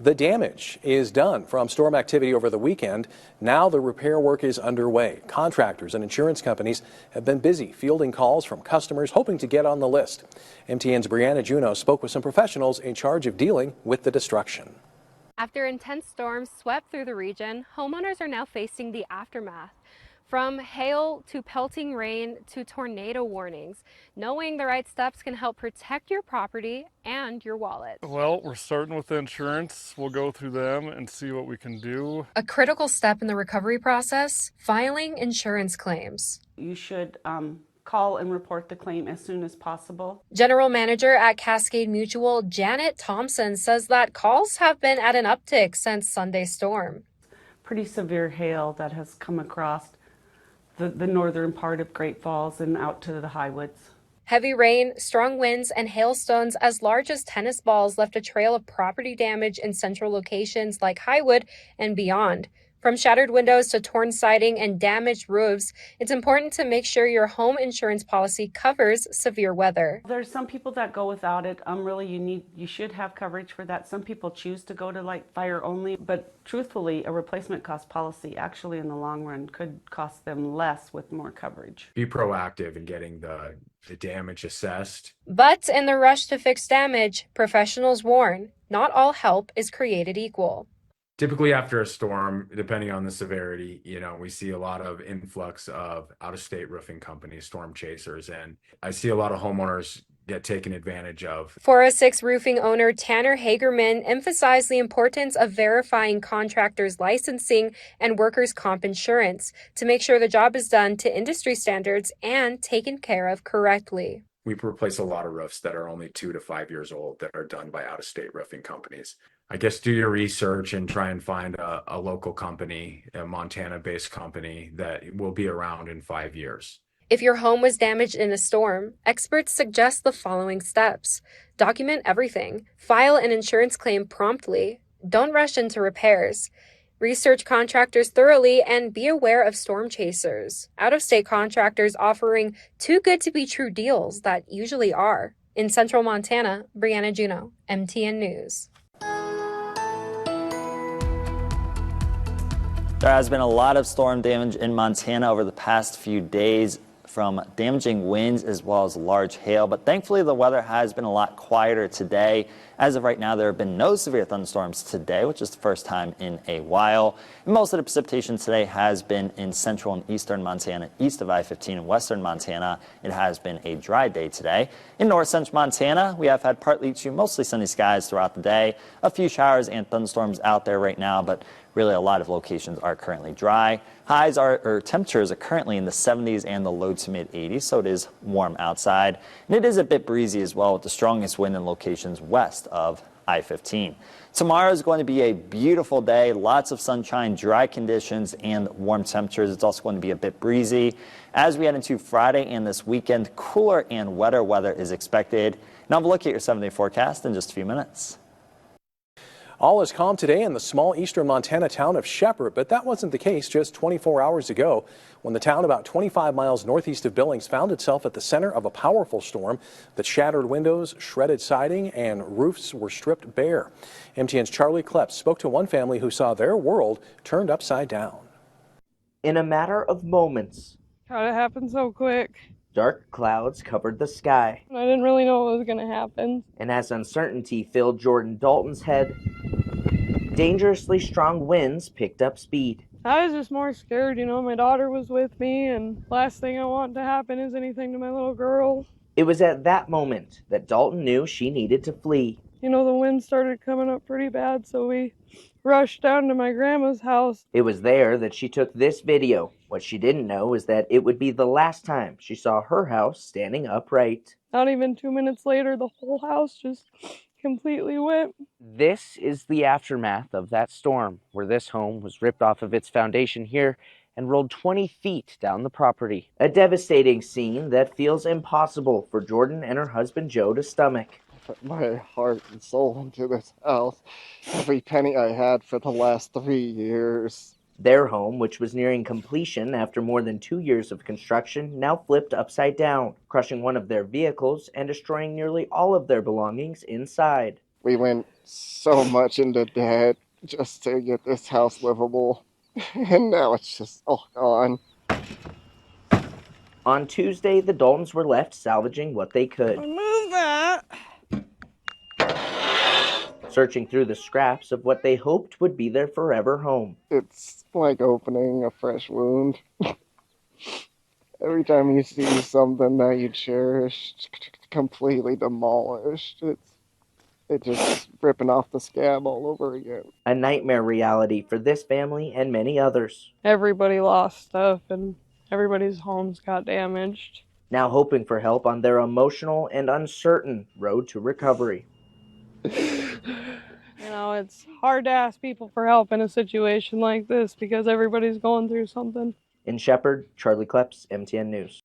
The damage is done from storm activity over the weekend. Now the repair work is underway. Contractors and insurance companies have been busy fielding calls from customers hoping to get on the list. MTN's Brianna Juneau spoke with some professionals in charge of dealing with the destruction. After intense storms swept through the region, homeowners are now facing the aftermath. From hail to pelting rain to tornado warnings, knowing the right steps can help protect your property and your wallet. Well, we're starting with the insurance. We'll go through them and see what we can do. A critical step in the recovery process, filing insurance claims. You should call and report the claim as soon as possible. General Manager at Cascade Mutual, Janet Thompson, says that calls have been at an uptick since Sunday's storm. Pretty severe hail that has come across the northern part of Great Falls and out to the high woods. Heavy rain, strong winds, and hailstones as large as tennis balls left a trail of property damage in central locations like Highwood and beyond. From shattered windows to torn siding and damaged roofs, it's important to make sure your home insurance policy covers severe weather. There's some people that go without it. Really, you should have coverage for that. Some people choose to go to like fire only, but truthfully, a replacement cost policy actually in the long run could cost them less with more coverage. Be proactive in getting the damage assessed. But in the rush to fix damage, professionals warn, not all help is created equal. Typically after a storm, depending on the severity, we see a lot of influx of out-of-state roofing companies, storm chasers, and I see a lot of homeowners get taken advantage of. 406 roofing owner Tanner Hagerman emphasized the importance of verifying contractors' licensing and workers' comp insurance to make sure the job is done to industry standards and taken care of correctly. We replace a lot of roofs that are only 2 to 5 years old that are done by out-of-state roofing companies. I guess do your research and try and find a local company, a Montana-based company that will be around in 5 years. If your home was damaged in a storm, experts suggest the following steps. Document everything. File an insurance claim promptly. Don't rush into repairs. Research contractors thoroughly and be aware of storm chasers. Out-of-state contractors offering too good to be true deals that usually are. In central Montana, Brianna Juneau, MTN News. There has been a lot of storm damage in Montana over the past few days, from damaging winds as well as large hail, but thankfully the weather has been a lot quieter today. As of right now, there have been no severe thunderstorms today, which is the first time in a while. And most of the precipitation today has been in central and eastern Montana, east of I-15 in western Montana. It has been a dry day today. In north central Montana, we have had partly to mostly sunny skies throughout the day. A few showers and thunderstorms out there right now, but really a lot of locations are currently dry. Temperatures are currently in the 70s and the low to mid 80s, so it is warm outside. And it is a bit breezy as well, with the strongest wind in locations west of I-15. Tomorrow is going to be a beautiful day, lots of sunshine, dry conditions, and warm temperatures. It's also going to be a bit breezy. As we head into Friday and this weekend, cooler and wetter weather is expected. Now we'll look at your 7-day forecast in just a few minutes. All is calm today in the small eastern Montana town of Shepherd, but that wasn't the case just 24 hours ago when the town about 25 miles northeast of Billings found itself at the center of a powerful storm that shattered windows, shredded siding, and roofs were stripped bare. MTN's Charlie Klepp spoke to one family who saw their world turned upside down. In a matter of moments, God, it happened so quick. Dark clouds covered the sky. I didn't really know what was going to happen. And as uncertainty filled Jordan Dalton's head, dangerously strong winds picked up speed. I was just more scared, my daughter was with me, and last thing I want to happen is anything to my little girl. It was at that moment that Dalton knew she needed to flee. The wind started coming up pretty bad, so we rushed down to my grandma's house. It was there that she took this video. What she didn't know was that it would be the last time she saw her house standing upright. Not even 2 minutes later, the whole house just completely went. This is the aftermath of that storm, where this home was ripped off of its foundation here and rolled 20 feet down the property. A devastating scene that feels impossible for Jordan and her husband Joe to stomach. Put my heart and soul into this house, every penny I had for the last 3 years. Their home, which was nearing completion after more than 2 years of construction, now flipped upside down, crushing one of their vehicles and destroying nearly all of their belongings inside. We went so much into debt just to get this house livable, and now it's just all gone. On Tuesday, the Daltons were left salvaging what they could. Move that! Searching through the scraps of what they hoped would be their forever home. It's like opening a fresh wound. Every time you see something that you cherished completely demolished, it's just ripping off the scab all over again. A nightmare reality for this family and many others. Everybody lost stuff and everybody's homes got damaged. Now hoping for help on their emotional and uncertain road to recovery. You know, it's hard to ask people for help in a situation like this because everybody's going through something. In Shepherd, Charlie Kleps, MTN News.